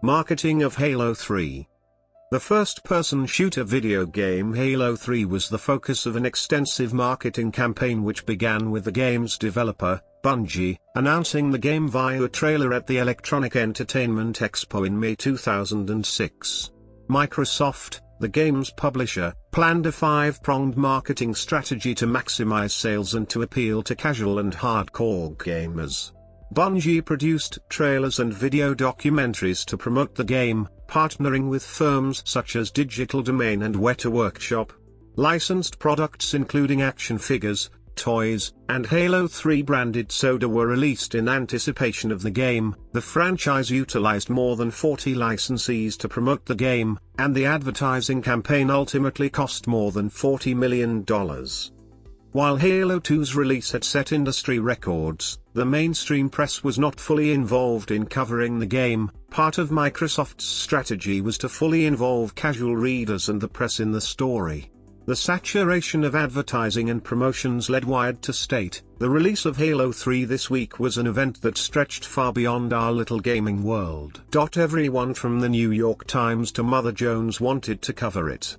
Marketing of Halo 3. The first-person shooter video game Halo 3 was the focus of an extensive marketing campaign which began with the game's developer, Bungie, announcing the game via a trailer at the Electronic Entertainment Expo in May 2006. Microsoft, the game's publisher, planned a five-pronged marketing strategy to maximize sales and to appeal to casual and hardcore gamers. Bungie produced trailers and video documentaries to promote the game, partnering with firms such as Digital Domain and Weta Workshop. Licensed products including action figures, toys, and Halo 3 branded soda were released in anticipation of the game. The franchise utilized more than 40 licensees to promote the game, and the advertising campaign ultimately cost more than $40 million. While Halo 2's release had set industry records, the mainstream press was not fully involved in covering the game. Part of Microsoft's strategy was to fully involve casual readers and the press in the story. The saturation of advertising and promotions led Wired to state, "The release of Halo 3 this week was an event that stretched far beyond our little gaming world." Everyone from the New York Times to Mother Jones wanted to cover it.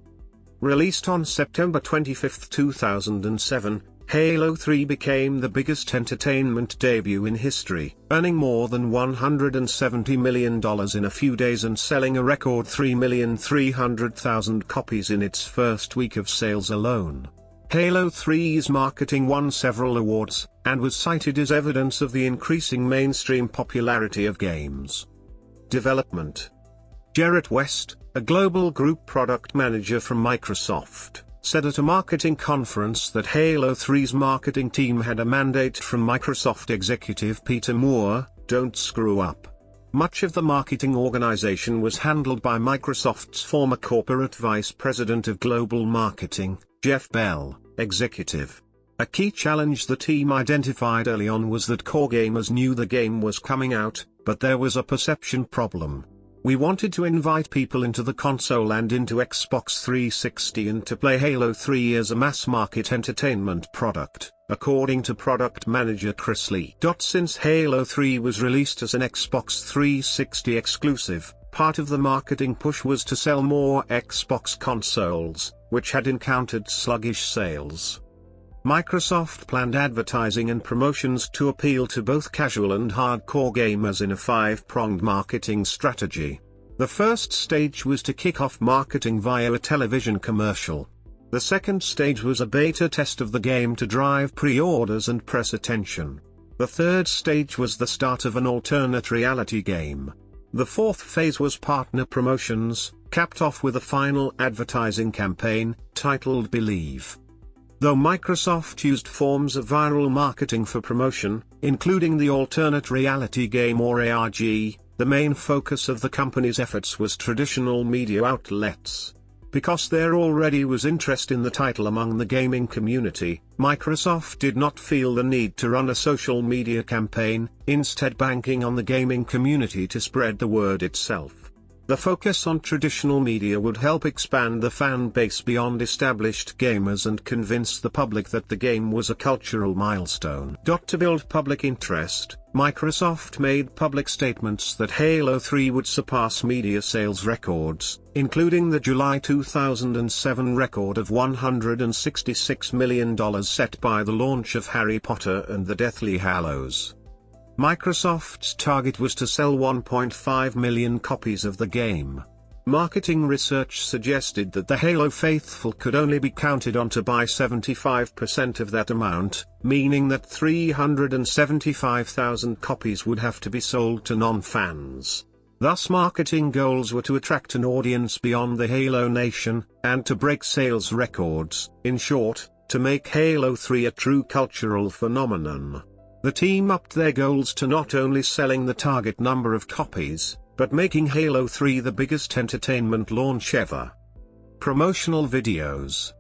Released on September 25, 2007, Halo 3 became the biggest entertainment debut in history, earning more than $170 million in a few days and selling a record 3,300,000 copies in its first week of sales alone. Halo 3's marketing won several awards, and was cited as evidence of the increasing mainstream popularity of games. Development. Jarrett West, a global group product manager from Microsoft, said at a marketing conference that Halo 3's marketing team had a mandate from Microsoft executive Peter Moore, "Don't screw up." Much of the marketing organization was handled by Microsoft's former corporate vice president of global marketing, Jeff Bell, executive. A key challenge the team identified early on was that core gamers knew the game was coming out, but there was a perception problem. "We wanted to invite people into the console and into Xbox 360 and to play Halo 3 as a mass-market entertainment product," according to product manager Chris Lee. Since Halo 3 was released as an Xbox 360 exclusive, part of the marketing push was to sell more Xbox consoles, which had encountered sluggish sales. Microsoft planned advertising and promotions to appeal to both casual and hardcore gamers in a five-pronged marketing strategy. The first stage was to kick off marketing via a television commercial. The second stage was a beta test of the game to drive pre-orders and press attention. The third stage was the start of an alternate reality game. The fourth phase was partner promotions, capped off with a final advertising campaign, titled Believe. Though Microsoft used forms of viral marketing for promotion, including the alternate reality game or ARG, the main focus of the company's efforts was traditional media outlets. Because there already was interest in the title among the gaming community, Microsoft did not feel the need to run a social media campaign, instead banking on the gaming community to spread the word itself. The focus on traditional media would help expand the fan base beyond established gamers and convince the public that the game was a cultural milestone. To build public interest, Microsoft made public statements that Halo 3 would surpass media sales records, including the July 2007 record of $166 million set by the launch of Harry Potter and the Deathly Hallows. Microsoft's target was to sell 1.5 million copies of the game. Marketing research suggested that the Halo faithful could only be counted on to buy 75% of that amount, meaning that 375,000 copies would have to be sold to non-fans. Thus marketing goals were to attract an audience beyond the Halo Nation, and to break sales records, in short, to make Halo 3 a true cultural phenomenon. The team upped their goals to not only selling the target number of copies, but making Halo 3 the biggest entertainment launch ever. Promotional videos.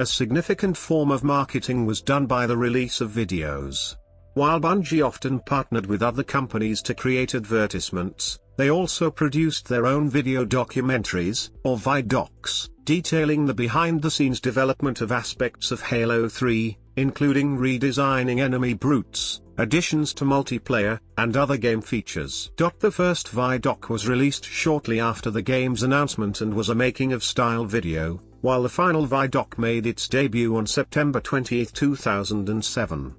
A significant form of marketing was done by the release of videos. While Bungie often partnered with other companies to create advertisements, they also produced their own video documentaries, or ViDocs, detailing the behind-the-scenes development of aspects of Halo 3. including redesigning enemy brutes, additions to multiplayer, and other game features. The first ViDoc was released shortly after the game's announcement and was a making-of-style video, while the final ViDoc made its debut on September 28, 2007.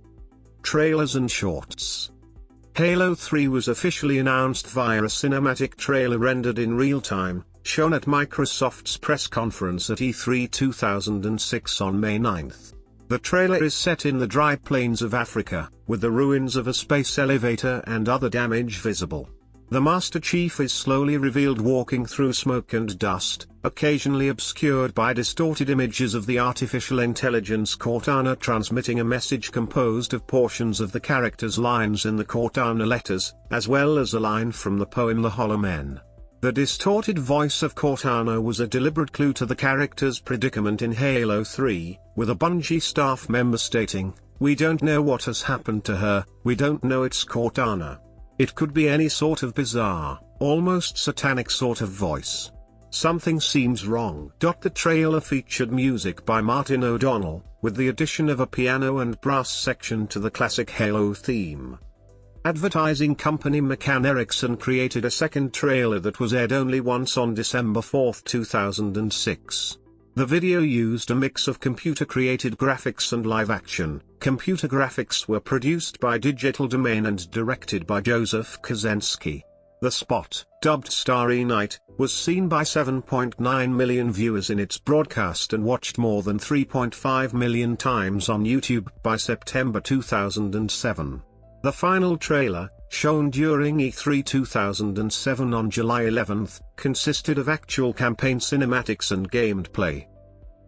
Trailers and Shorts. Halo 3 was officially announced via a cinematic trailer rendered in real time, shown at Microsoft's press conference at E3 2006 on May 9. The trailer is set in the dry plains of Africa, with the ruins of a space elevator and other damage visible. The Master Chief is slowly revealed walking through smoke and dust, occasionally obscured by distorted images of the artificial intelligence Cortana transmitting a message composed of portions of the character's lines in the Cortana letters, as well as a line from the poem The Hollow Men. The distorted voice of Cortana was a deliberate clue to the character's predicament in Halo 3, with a Bungie staff member stating, "We don't know what has happened to her, we don't know it's Cortana." It could be any sort of bizarre, almost satanic sort of voice. Something seems wrong. The trailer featured music by Martin O'Donnell, with the addition of a piano and brass section to the classic Halo theme. Advertising company McCann Erickson created a second trailer that was aired only once on December 4, 2006. The video used a mix of computer-created graphics and live action. Computer graphics were produced by Digital Domain and directed by Joseph Kosinski. The spot, dubbed Starry Night, was seen by 7.9 million viewers in its broadcast and watched more than 3.5 million times on YouTube by September 2007. The final trailer, shown during E3 2007 on July 11, consisted of actual campaign cinematics and gameplay.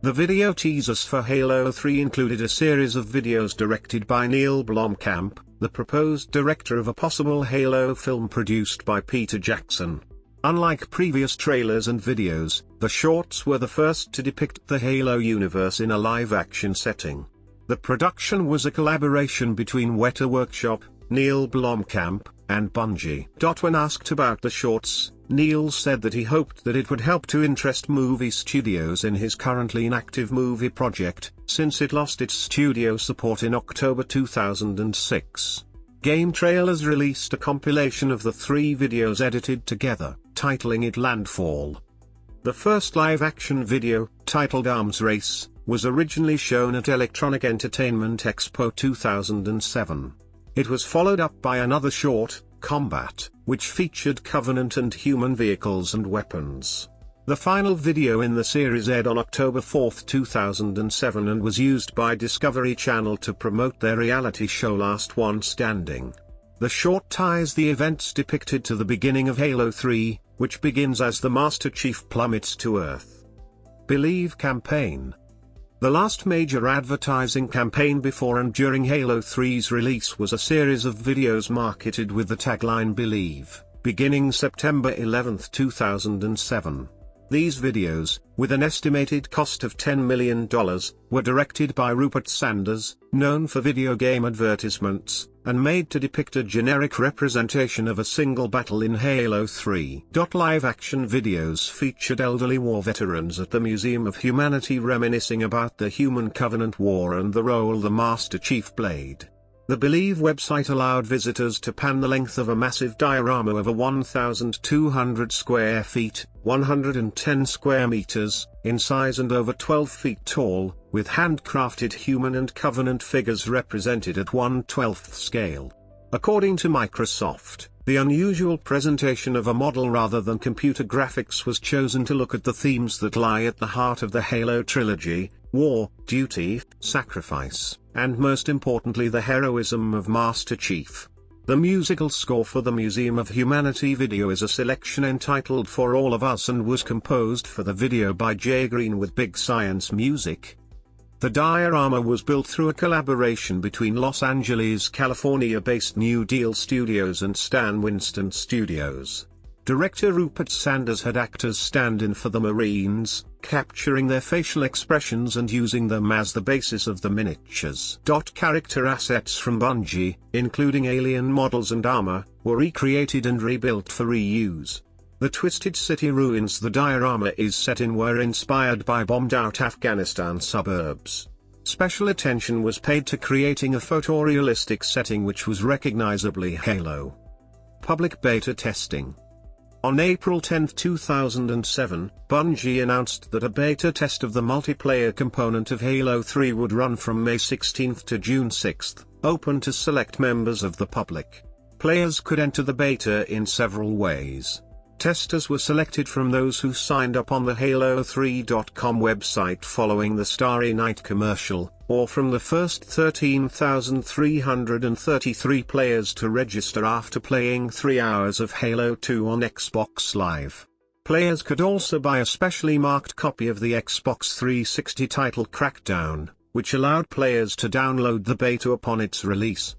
The video teasers for Halo 3 included a series of videos directed by Neil Blomkamp, the proposed director of a possible Halo film produced by Peter Jackson. Unlike previous trailers and videos, the shorts were the first to depict the Halo universe in a live-action setting. The production was a collaboration between Weta Workshop, Neil Blomkamp, and Bungie. When asked about the shorts, Neil said that he hoped that it would help to interest movie studios in his currently inactive movie project, since it lost its studio support in October 2006. Game Trailers released a compilation of the 3 videos edited together, titling it Landfall. The first live-action video, titled Arms Race, was originally shown at Electronic Entertainment Expo 2007. It was followed up by another short, Combat, which featured Covenant and human vehicles and weapons. The final video in the series aired on October 4, 2007 and was used by Discovery Channel to promote their reality show Last One Standing. The short ties the events depicted to the beginning of Halo 3, which begins as the Master Chief plummets to Earth. Believe campaign. The last major advertising campaign before and during Halo 3's release was a series of videos marketed with the tagline Believe, beginning September 11, 2007. These videos, with an estimated cost of $10 million, were directed by Rupert Sanders, known for video game advertisements, and made to depict a generic representation of a single battle in Halo 3. Live-action videos featured elderly war veterans at the Museum of Humanity reminiscing about the Human Covenant War and the role the Master Chief played. The Believe website allowed visitors to pan the length of a massive diorama of 1,200 square feet, 110 square meters, in size and over 12 feet tall, with handcrafted human and Covenant figures represented at 1/12th scale. According to Microsoft, the unusual presentation of a model rather than computer graphics was chosen to look at the themes that lie at the heart of the Halo trilogy: war, duty, sacrifice, and most importantly the heroism of Master Chief. The musical score for the Museum of Humanity video is a selection entitled For All of Us and was composed for the video by Jay Green with Big Science Music. The diorama was built through a collaboration between Los Angeles, California-based New Deal Studios and Stan Winston Studios. Director Rupert Sanders had actors stand in for the Marines, capturing their facial expressions and using them as the basis of the miniatures. Character assets from Bungie, including alien models and armor, were recreated and rebuilt for reuse. The Twisted City ruins the diorama is set in were inspired by bombed-out Afghanistan suburbs. Special attention was paid to creating a photorealistic setting which was recognizably Halo. Public beta testing. On April 10, 2007, Bungie announced that a beta test of the multiplayer component of Halo 3 would run from May 16 to June 6, open to select members of the public. Players could enter the beta in several ways. Testers were selected from those who signed up on the Halo3.com website following the Starry Night commercial, or from the first 13,333 players to register after playing 3 hours of Halo 2 on Xbox Live. Players could also buy a specially marked copy of the Xbox 360 title Crackdown, which allowed players to download the beta upon its release.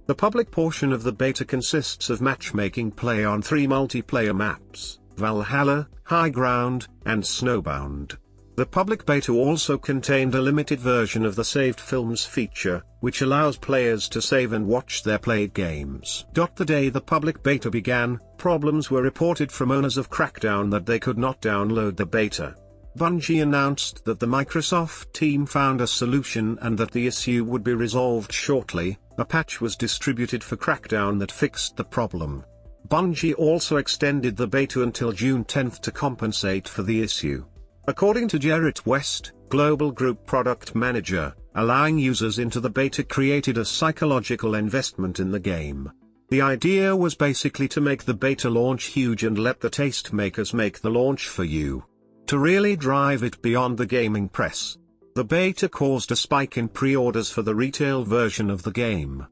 The public portion of the beta consists of matchmaking play on 3 multiplayer maps, Valhalla, High Ground, and Snowbound. The public beta also contained a limited version of the Saved Films feature, which allows players to save and watch their played games. The day the public beta began, problems were reported from owners of Crackdown that they could not download the beta. Bungie announced that the Microsoft team found a solution and that the issue would be resolved shortly. A patch was distributed for Crackdown that fixed the problem. Bungie also extended the beta until June 10 to compensate for the issue. According to Jarrett West, Global Group Product Manager, allowing users into the beta created a psychological investment in the game. The idea was basically to make the beta launch huge and let the tastemakers make the launch for you. To really drive it beyond the gaming press. The beta caused a spike in pre-orders for the retail version of the game.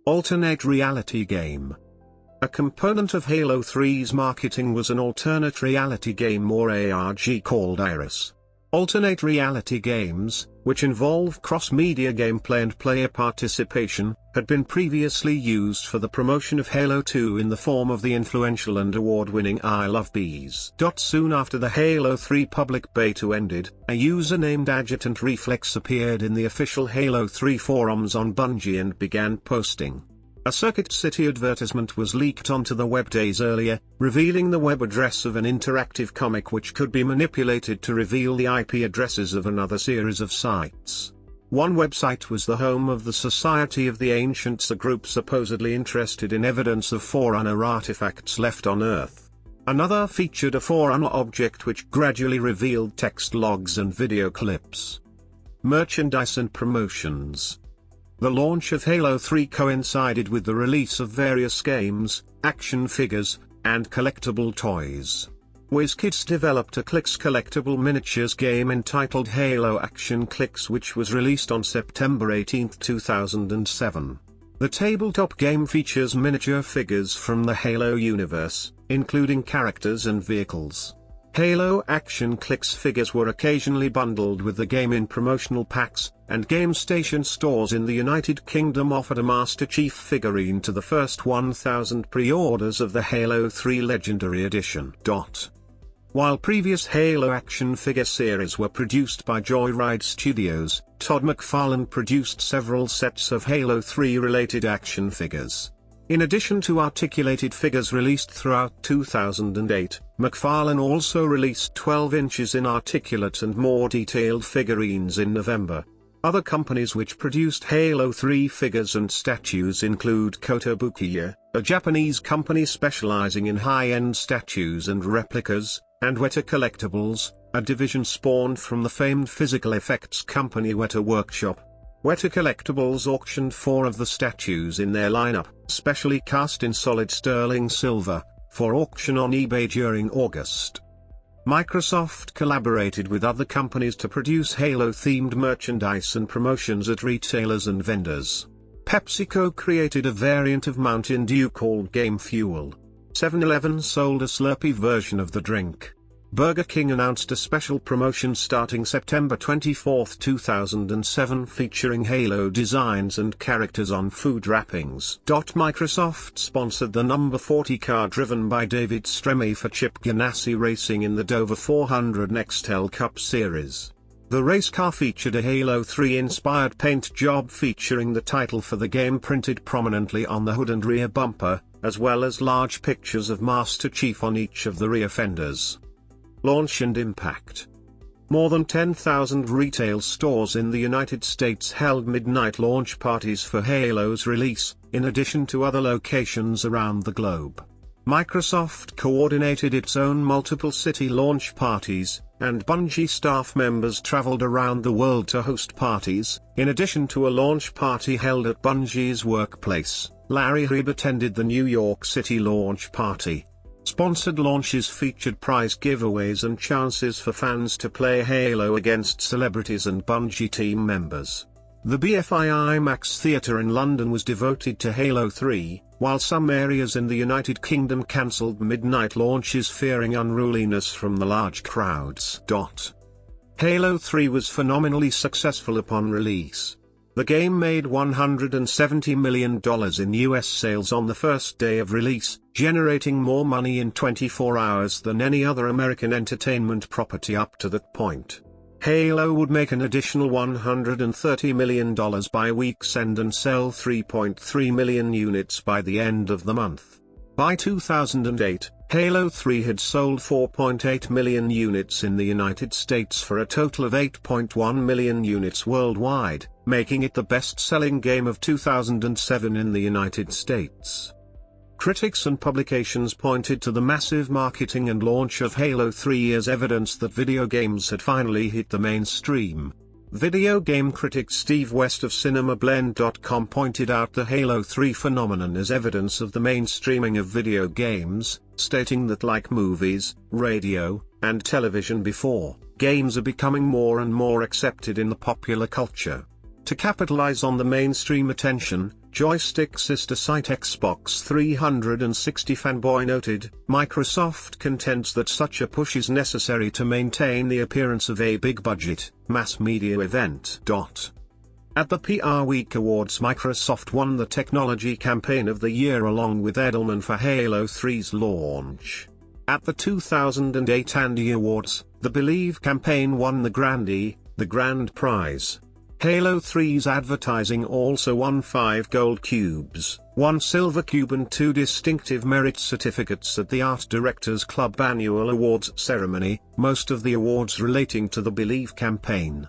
Alternate reality game. A component of Halo 3's marketing was an alternate reality game or ARG called Iris. Alternate reality games, which involve cross-media gameplay and player participation, had been previously used for the promotion of Halo 2 in the form of the influential and award-winning I Love Bees. Soon after the Halo 3 public beta ended, a user named Adjutant Reflex appeared in the official Halo 3 forums on Bungie and began posting. A Circuit City advertisement was leaked onto the web days earlier, revealing the web address of an interactive comic which could be manipulated to reveal the IP addresses of another series of sites. One website was the home of the Society of the Ancients, a group supposedly interested in evidence of Forerunner artifacts left on Earth. Another featured a Forerunner object which gradually revealed text logs and video clips. Merchandise and promotions. The launch of Halo 3 coincided with the release of various games, action figures, and collectible toys. WizKids developed a Clicks collectible miniatures game entitled Halo Action Clicks, which was released on September 18, 2007. The tabletop game features miniature figures from the Halo universe, including characters and vehicles. Halo Action Clicks figures were occasionally bundled with the game in promotional packs, and Game Station stores in the United Kingdom offered a Master Chief figurine to the first 1,000 pre-orders of the Halo 3 Legendary Edition. While previous Halo action figure series were produced by Joyride Studios, Todd McFarlane produced several sets of Halo 3 related action figures. In addition to articulated figures released throughout 2008, McFarlane also released 12 inches in articulate and more detailed figurines in November. Other companies which produced Halo 3 figures and statues include Kotobukiya, a Japanese company specializing in high-end statues and replicas, and Weta Collectibles, a division spawned from the famed physical effects company Weta Workshop. Weta Collectibles auctioned 4 of the statues in their lineup, specially cast in solid sterling silver, for auction on eBay during August. Microsoft collaborated with other companies to produce Halo-themed merchandise and promotions at retailers and vendors. PepsiCo created a variant of Mountain Dew called Game Fuel. 7-Eleven sold a Slurpee version of the drink. Burger King announced a special promotion starting September 24, 2007 featuring Halo designs and characters on food wrappings. Microsoft sponsored the number 40 car driven by David Stremme for Chip Ganassi Racing in the Dover 400 Nextel Cup Series. The race car featured a Halo 3-inspired paint job featuring the title for the game printed prominently on the hood and rear bumper, as well as large pictures of Master Chief on each of the rear fenders. Launch and impact. More than 10,000 retail stores in the United States held midnight launch parties for Halo's release, in addition to other locations around the globe. Microsoft coordinated its own multiple city launch parties, and Bungie staff members traveled around the world to host parties. In addition to a launch party held at Bungie's workplace, Larry Hryb attended the New York City launch party. Sponsored launches featured prize giveaways and chances for fans to play Halo against celebrities and Bungie team members. The BFI IMAX Theatre in London was devoted to Halo 3, while some areas in the United Kingdom cancelled midnight launches fearing unruliness from the large crowds. Halo 3 was phenomenally successful upon release. The game made $170 million in US sales on the first day of release, generating more money in 24 hours than any other American entertainment property up to that point. Halo would make an additional $130 million by week's end and sell 3.3 million units by the end of the month. By 2008, Halo 3 had sold 4.8 million units in the United States for a total of 8.1 million units worldwide, making it the best-selling game of 2007 in the United States. Critics and publications pointed to the massive marketing and launch of Halo 3 as evidence that video games had finally hit the mainstream. Video game critic Steve West of CinemaBlend.com pointed out the Halo 3 phenomenon as evidence of the mainstreaming of video games, stating that like movies, radio, and television before, games are becoming more and more accepted in the popular culture. To capitalize on the mainstream attention, joystick sister site Xbox 360 Fanboy noted, Microsoft contends that such a push is necessary to maintain the appearance of a big-budget, mass-media event. At the PR Week Awards, Microsoft won the Technology Campaign of the Year along with Edelman for Halo 3's launch. At the 2008 Andy Awards, the Believe campaign won the Grand Prize. Halo 3's advertising also won 5 gold cubes, 1 silver cube and 2 distinctive merit certificates at the Art Directors Club annual awards ceremony, most of the awards relating to the Believe campaign.